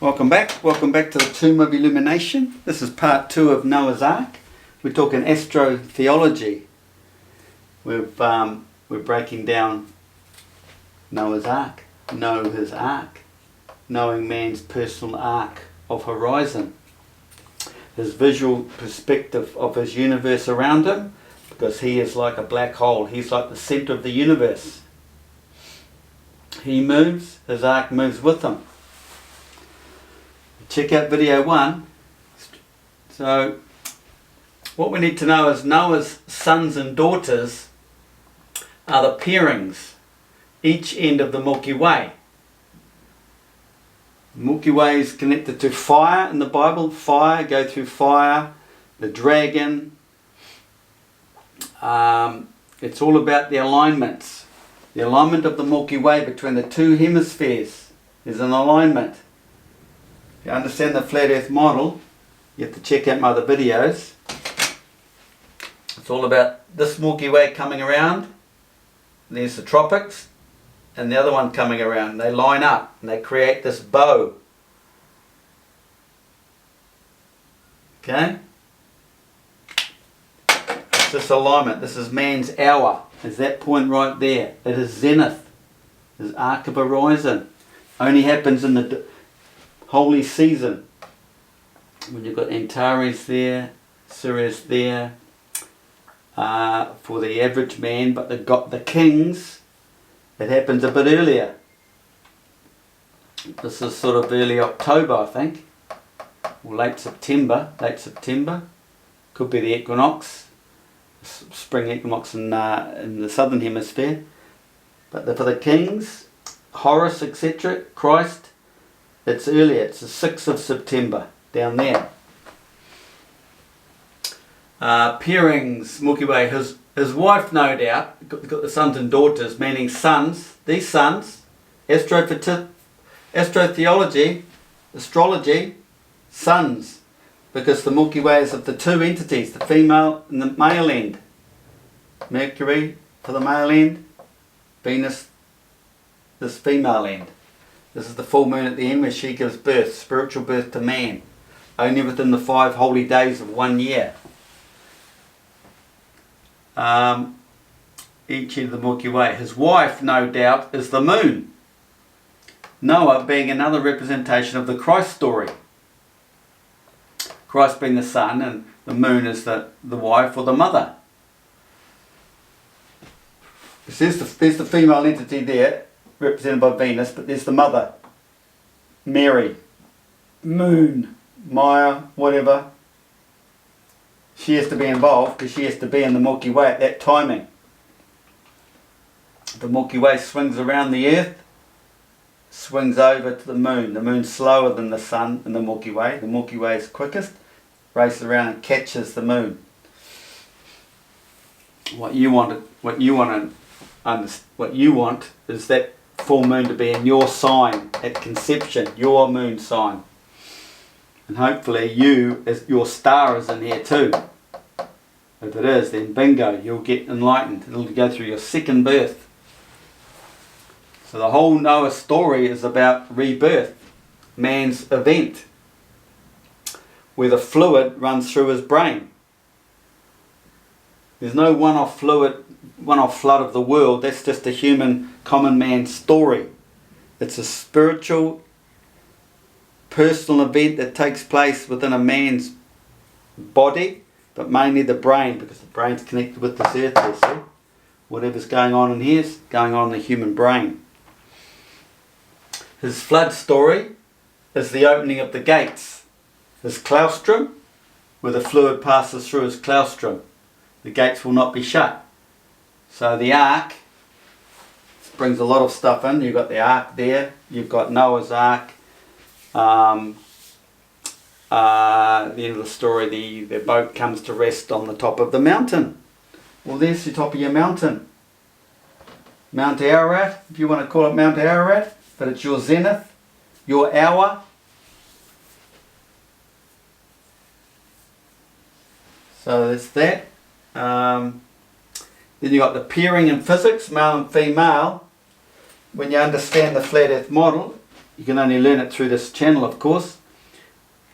Welcome back to the Tomb of Illumination. This is part 2 of Noah's Ark. We're talking astrotheology. We're breaking down Noah's Ark, Noah's Ark, knowing man's personal arc of horizon, his visual perspective of his universe around him, because he is like a black hole. He's like the centre of the universe. He moves, his ark moves with him. Check out video 1. So what we need to know is Noah's sons and daughters are the pairings, each end of the Milky Way. The Milky Way is connected to fire in the Bible. Fire, go through fire, the dragon. It's all about the alignments. The alignment of the Milky Way between the two hemispheres is an alignment. If you understand the flat earth model, you have to check out my other videos. It's all about this Milky Way coming around. There's the tropics and the other one coming around. They line up and they create this bow. Okay? It's this alignment. This is man's hour. It's that point right there. It is zenith. It's arc of horizon. Only happens in the holy season, when you've got Antares there, Sirius there, for the average man, but the kings, it happens a bit earlier. This is sort of early October, I think, or late September, could be the equinox, spring equinox in the southern hemisphere, but for the kings, Horus, etc., Christ, it's earlier, it's the 6th of September, down there. Pairings, Milky Way, his wife no doubt, got the sons and daughters, meaning sons, these sons, astrotheology, astrology, sons, because the Milky Way is of the two entities, the female and the male end. Mercury for the male end, Venus, this female end. This is the full moon at the end where she gives birth, spiritual birth to man, only within the 5 holy days of 1 year. Each end of the Milky Way. His wife, no doubt, is the moon. Noah being another representation of the Christ story. Christ being the son and the moon is the wife or the mother. There's the female entity there, represented by Venus, but there's the mother, Mary, moon, Maya, whatever. She has to be involved because she has to be in the Milky Way at that timing. The Milky Way swings around the earth, swings over to the moon. The moon's slower than the sun in the Milky Way. The Milky Way is quickest, races around and catches the moon. What you want is that full moon to be in your sign at conception, your moon sign, and hopefully your star is in here too. If it is, then bingo, you'll get enlightened. It'll go through your second birth. So the whole Noah story is about rebirth, man's event, where the fluid runs through his brain. There's no one-off flood of the world. That's just a human, common man's story. It's a spiritual, personal event that takes place within a man's body, but mainly the brain, because the brain's connected with this earth, you see. Whatever's going on in here is going on in the human brain. His flood story is the opening of the gates. His claustrum, where the fluid passes through his claustrum. The gates will not be shut. So the ark brings a lot of stuff in. You've got the ark there. You've got Noah's Ark. The end of the story, the boat comes to rest on the top of the mountain. Well, there's the top of your mountain. Mount Ararat, if you want to call it Mount Ararat, but it's your zenith, your hour. So there's that. Then you got the pairing in physics, male and female. When you understand the flat earth model, you can only learn it through this channel, of course.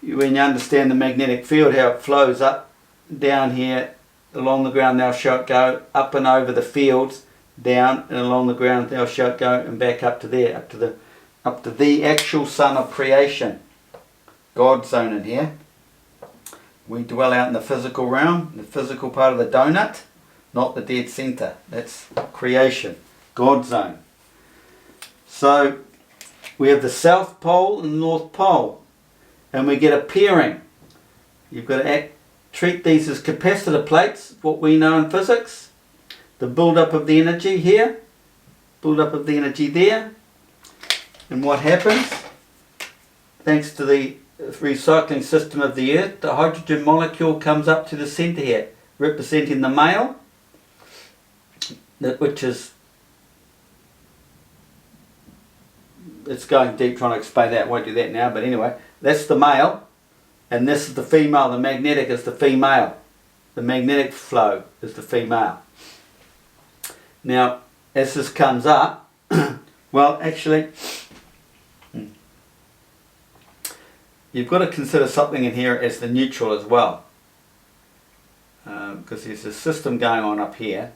When you understand the magnetic field, how it flows up, down here, along the ground thou shalt go, up and over the fields, down and along the ground thou shalt go, and back up to there, up to the actual sun of creation. God's zone in here. We dwell out in the physical realm, the physical part of the donut, not the dead center. That's creation, God's zone. So we have the South Pole and North Pole, and we get a pairing. You've got to treat these as capacitor plates, what we know in physics. The build-up of the energy here, build-up of the energy there. And what happens? Thanks to the recycling system of the Earth, the hydrogen molecule comes up to the centre here, representing the male, which is, it's going deep trying to explain that, I won't do that now, but anyway, that's the male, and this is the female. The magnetic is the female. The magnetic flow is the female. Now, as this comes up, well, actually, you've got to consider something in here as the neutral as well. Because there's a system going on up here,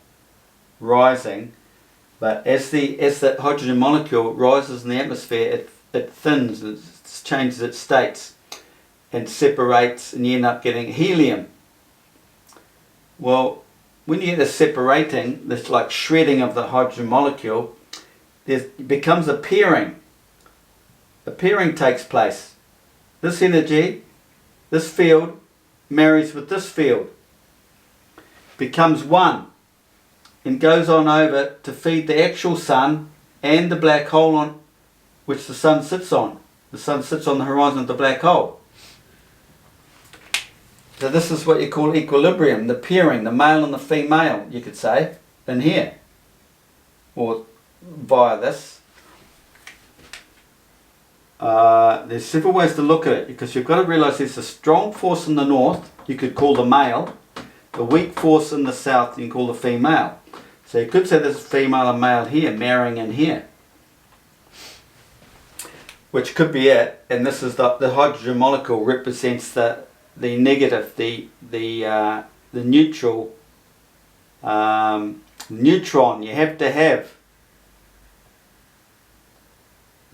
rising, but as the hydrogen molecule rises in the atmosphere, it thins, it changes its states, and separates, and you end up getting helium. Well, when you get this separating, this like shredding of the hydrogen molecule, it becomes a pairing. A pairing takes place. This energy, this field, marries with this field, becomes one, and goes on over to feed the actual sun and the black hole on which the sun sits on. The sun sits on the horizon of the black hole. So this is what you call equilibrium, the pairing, the male and the female, you could say, in here, or via this. There's several ways to look at it, because you've got to realise there's a strong force in the north, you could call the male, the weak force in the south, you can call the female. So you could say there's a female and male here, marrying in here, which could be it, and this is the hydrogen molecule represents the negative, the neutral neutron. You have to have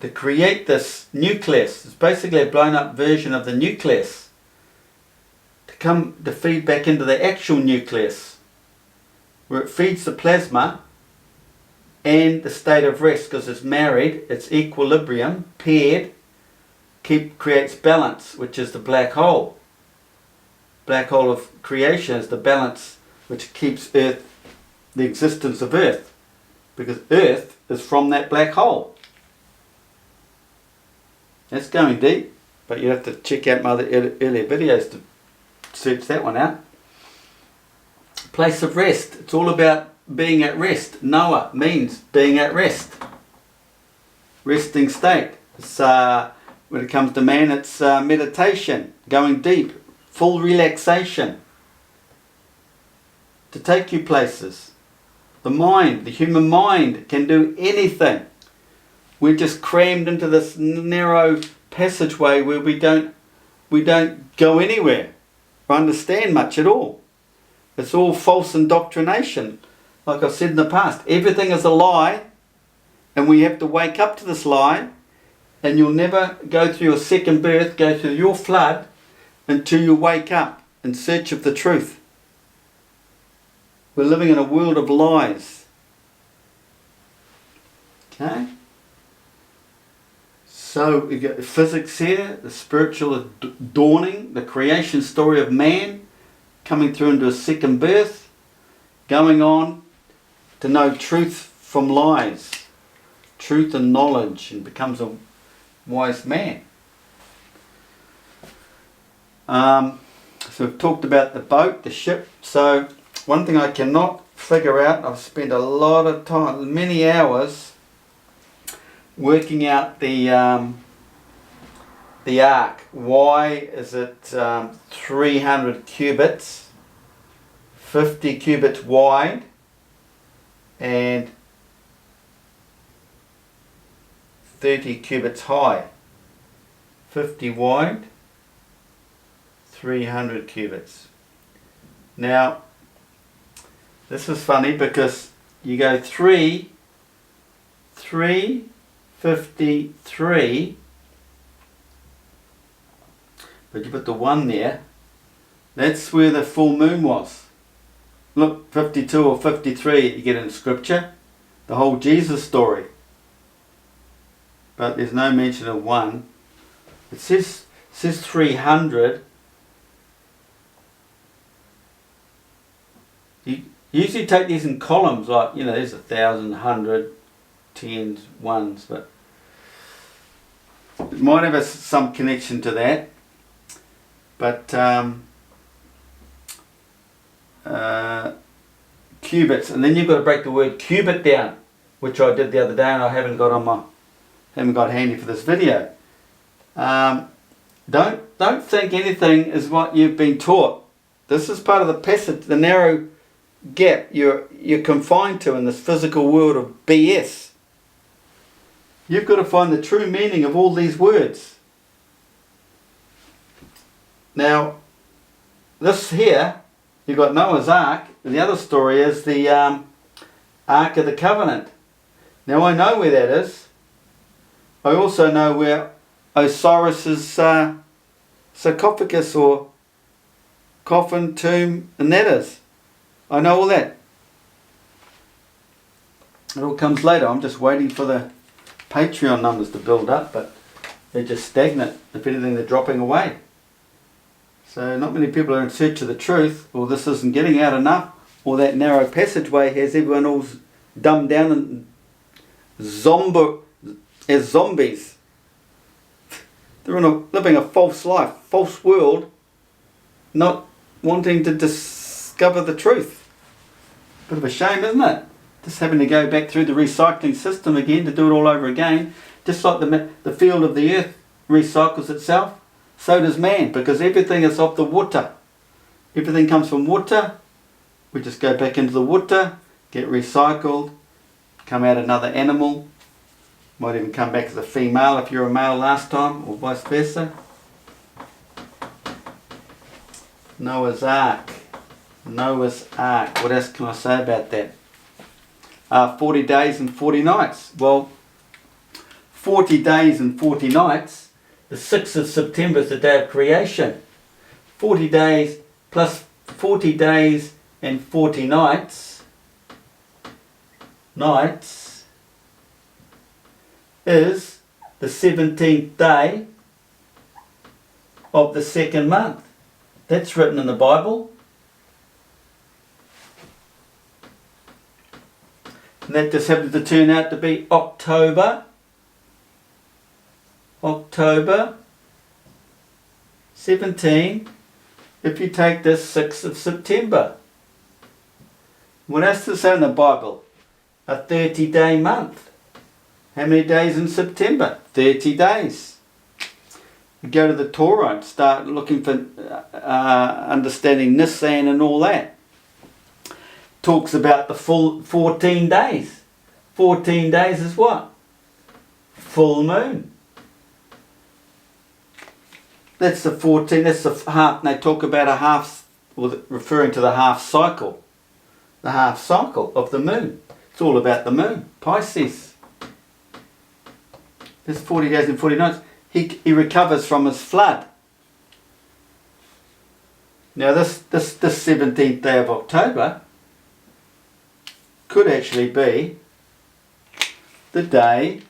to create this nucleus. It's basically a blown up version of the nucleus to feed back into the actual nucleus, where it feeds the plasma and the state of rest, because it's married, it's equilibrium, paired, creates balance, which is the black hole. Black hole of creation is the balance which keeps Earth, the existence of Earth, because Earth is from that black hole. That's going deep, but you have to check out my other earlier videos to search that one out. Place of rest. It's all about being at rest. Noah means being at rest. Resting state. It's, when it comes to man, it's meditation, going deep, full relaxation, to take you places. The mind, the human mind, can do anything. We're just crammed into this narrow passageway where we don't go anywhere or understand much at all. It's all false indoctrination. Like I've said in the past, everything is a lie, and we have to wake up to this lie, and you'll never go through your second birth, go through your flood, until you wake up in search of the truth. We're living in a world of lies. Okay? So we've got the physics here, the spiritual dawning, the creation story of man, coming through into a second birth, going on to know truth from lies, truth and knowledge, and becomes a wise man. So we've talked about the boat, the ship. So one thing I cannot figure out, I've spent a lot of time, many hours, working out the ark. Why is it 300 cubits, 50 cubits wide, and 30 cubits high? 50 wide, 300 cubits. Now, this is funny because you go 353, but you put the 1 there, that's where the full moon was. Look, 52 or 53 you get in scripture, the whole Jesus story. But there's no mention of 1. It says 300. You usually take these in columns, like, there's 1,000, 100, 10s, 1s, but it might have some connection to that. But cubits, and then you've got to break the word cubit down, which I did the other day, and I haven't got handy for this video. Don't think anything is what you've been taught. This is part of the passage, the narrow gap you're confined to in this physical world of BS. You've got to find the true meaning of all these words. Now, this here, you've got Noah's Ark, and the other story is the Ark of the Covenant. Now, I know where that is. I also know where Osiris's sarcophagus or coffin, tomb, and that is. I know all that. It all comes later. I'm just waiting for the Patreon numbers to build up, but they're just stagnant. If anything, they're dropping away. So not many people are in search of the truth, or this isn't getting out enough, or that narrow passageway has everyone all dumbed down and as zombies. They're living a false life, false world, not wanting to discover the truth. Bit of a shame, isn't it? Just having to go back through the recycling system again to do it all over again. Just like the field of the earth recycles itself, so does man, because everything is of the water. Everything comes from water. We just go back into the water, get recycled, come out another animal. Might even come back as a female if you're a male last time, or vice versa. Noah's Ark. Noah's Ark. What else can I say about that? 40 days and 40 nights. Well, 40 days and 40 nights. The 6th of September is the day of creation. 40 days plus 40 days and 40 nights. Is the 17th day of the 2nd month. That's written in the Bible. And that just happens to turn out to be October 17, if you take this 6th of September. What else does it say in the Bible? A 30-day month. How many days in September? 30 days. You go to the Torah and start looking for understanding Nisan and all that. Talks about the full 14 days. 14 days is what? Full moon. That's the 14, that's the half, and they talk about a half, or referring to the half cycle. The half cycle of the moon. It's all about the moon. Pisces. There's 40 days and 40 nights. He recovers from his flood. Now this 17th day of October could actually be the day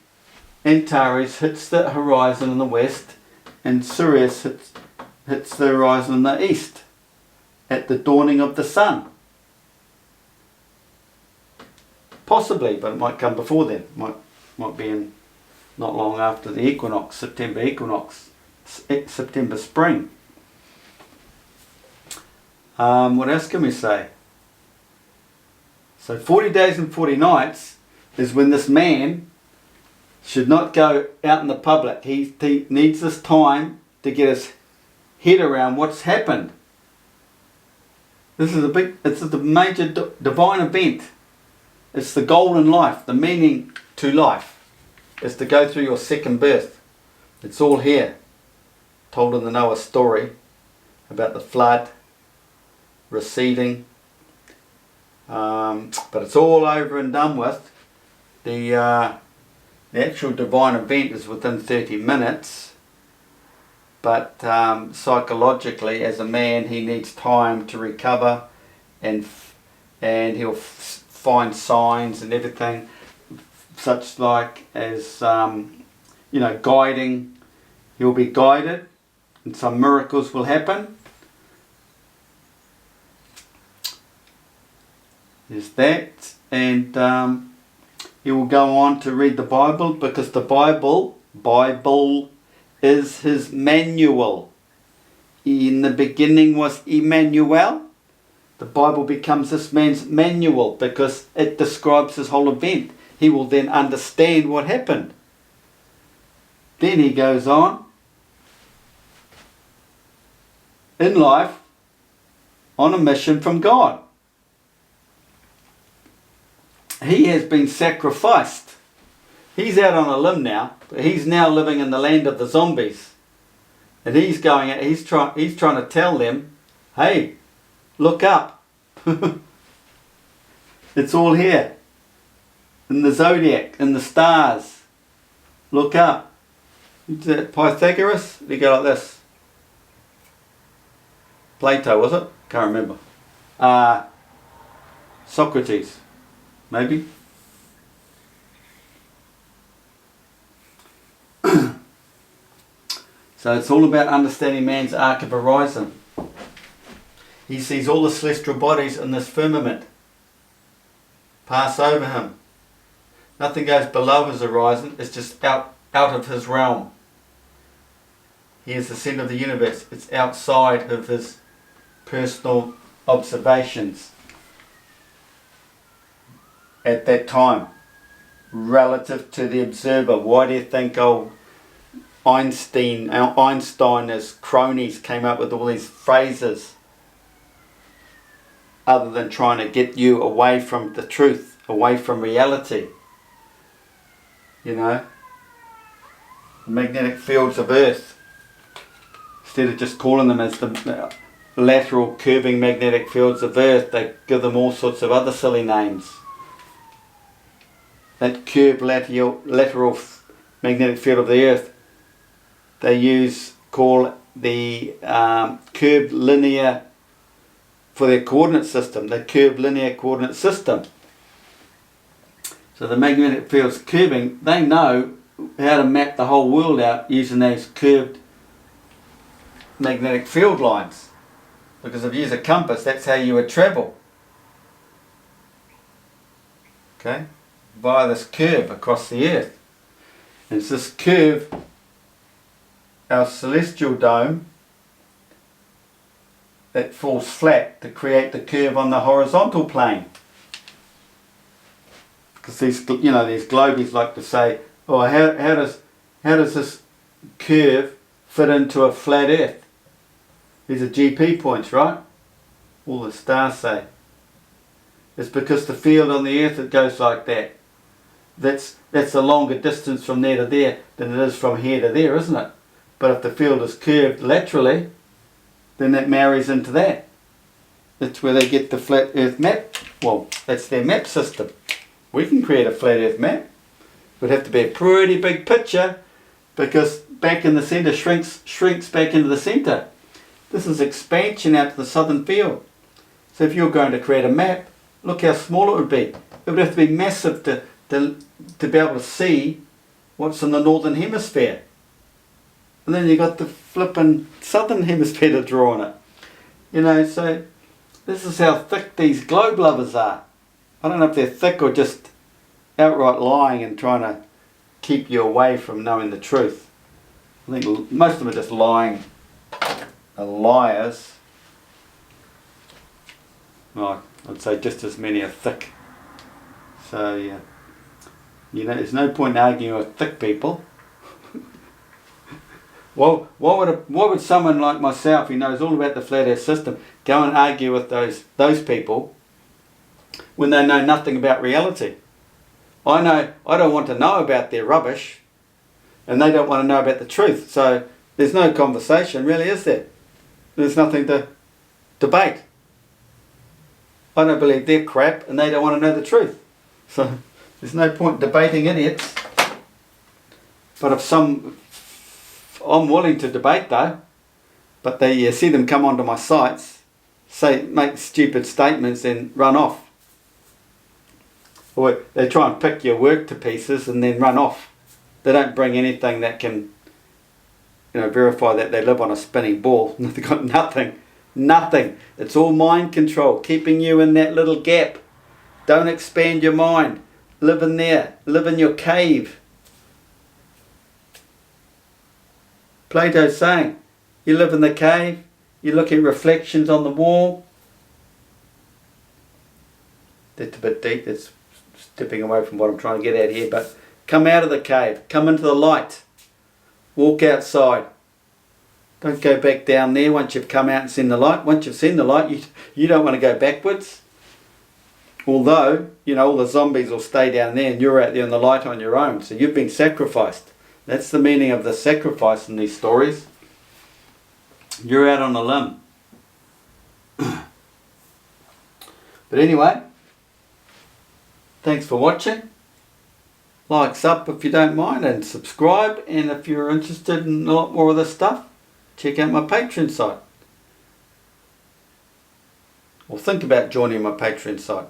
Antares hits the horizon in the west and Sirius hits the horizon in the east at the dawning of the sun. Possibly, but it might come before then. Might be in not long after the equinox, September equinox, September spring. What else can we say? So 40 days and 40 nights is when this man should not go out in the public. He needs this time to get his head around what's happened. This is it's a major divine event. It's the goal in life, the meaning to life is to go through your second birth. It's all here. told in the Noah story about the flood receding. But it's all over and done with. The actual divine event is within 30 minutes. But psychologically, as a man, he needs time to recover, and he'll find signs and everything, such like as guiding. He'll be guided, and some miracles will happen. There's that, and he will go on to read the Bible, because the Bible is his manual. In the beginning was Emmanuel. The Bible becomes this man's manual because it describes his whole event. He will then understand what happened. Then he goes on in life on a mission from God. He has been sacrificed. He's out on a limb now, but he's now living in the land of the zombies. And he's going out, he's trying to tell them, hey, look up. It's all here. In the zodiac, in the stars. Look up. Pythagoras? They go like this. Plato, was it? Can't remember. Socrates, maybe. So it's all about understanding man's arc of horizon. He sees all the celestial bodies in this firmament pass over him. Nothing goes below his horizon. It's just out of his realm. He is the centre of the universe. It's outside of his personal observations at that time, relative to the observer. Why do you think Einstein's cronies came up with all these phrases, other than trying to get you away from the truth, away from reality? The magnetic fields of Earth, instead of just calling them as the lateral curving magnetic fields of Earth, they give them all sorts of other silly names. That curved lateral magnetic field of the Earth, they call the curved linear, for their coordinate system, the curved linear coordinate system. So the magnetic field's curving, they know how to map the whole world out using those curved magnetic field lines. Because if you use a compass, that's how you would travel. Okay? Via this curve across the Earth. And it's this curve, our celestial dome, that falls flat to create the curve on the horizontal plane. Because these globies like to say, oh, how does this curve fit into a flat Earth? These are GP points, right? All the stars say. It's because the field on the Earth, it goes like that. That's a longer distance from there to there than it is from here to there, isn't it? But if the field is curved laterally, then that marries into that. That's where they get the flat Earth map. Well, that's their map system. We can create a flat Earth map. It would have to be a pretty big picture, because back in the centre shrinks back into the centre. This is expansion out to the southern field. So if you're going to create a map, look how small it would be. It would have to be massive to be able to see what's in the northern hemisphere. And then you've got the flipping southern hemisphere to draw on it. So this is how thick these globe lovers are. I don't know if they're thick or just outright lying and trying to keep you away from knowing the truth. I think most of them are just lying. Are liars. Well, I'd say just as many are thick. So yeah, there's no point in arguing with thick people. Well, what would someone like myself, who knows all about the flat Earth system, go and argue with those people when they know nothing about reality? I don't want to know about their rubbish, and they don't want to know about the truth. So There's no conversation, really, is there? There's nothing to debate. I don't believe they're crap and they don't want to know the truth. So there's no point debating idiots. But I'm willing to debate though. But you see them come onto my sites, make stupid statements and run off. Or they try and pick your work to pieces and then run off. They don't bring anything that can, verify that they live on a spinning ball. They've got nothing. Nothing. It's all mind control, keeping you in that little gap. Don't expand your mind. Live in there. Live in your cave. Plato's saying, you live in the cave, you look at reflections on the wall. That's a bit deep, that's stepping away from what I'm trying to get at here, but come out of the cave, come into the light, walk outside. Don't go back down there once you've come out and seen the light. Once you've seen the light, you don't want to go backwards. Although, all the zombies will stay down there and you're out there in the light on your own. So you've been sacrificed. That's the meaning of the sacrifice in these stories. You're out on a limb. But anyway, thanks for watching. Likes up if you don't mind, and subscribe. And if you're interested in a lot more of this stuff, check out my Patreon site. Or think about joining my Patreon site.